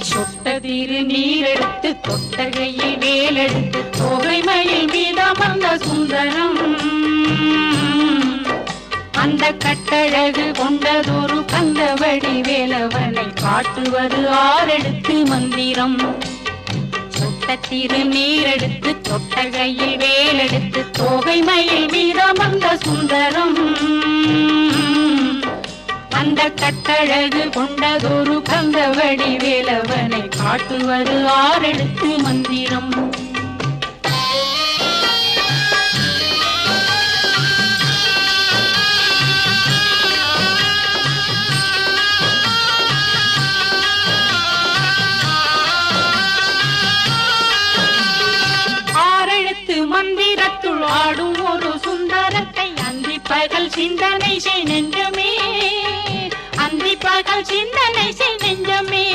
சொட்டதிரு நீரெடுத்து தொட்டகையில் வேலெடுத்து தொகைமயில் மீதமர்ந்த சுந்தரம் அந்த கட்டழகு கொண்டதொரு கந்தவடி வேலவனை காட்டுவது ஆரெடுத்து மந்திரம். சொட்டத்திரு நீரெடுத்து தொட்டகையில் வேலெடுத்து தொகைமயில் மீதமர்ந்த சுந்தரம் அந்த கட்டழகு கொண்டதொரு கந்தவடி வேலவனை காட்டுவது ஆரெடுத்து மந்திரம். மந்திரத்துள் ஆடும் ஒரு சுந்தரத்தை அந்தி பகல் சிந்தனை செய் நெஞ்சமே, அந்தி பகல் சிந்தனை செய் நெஞ்சமே.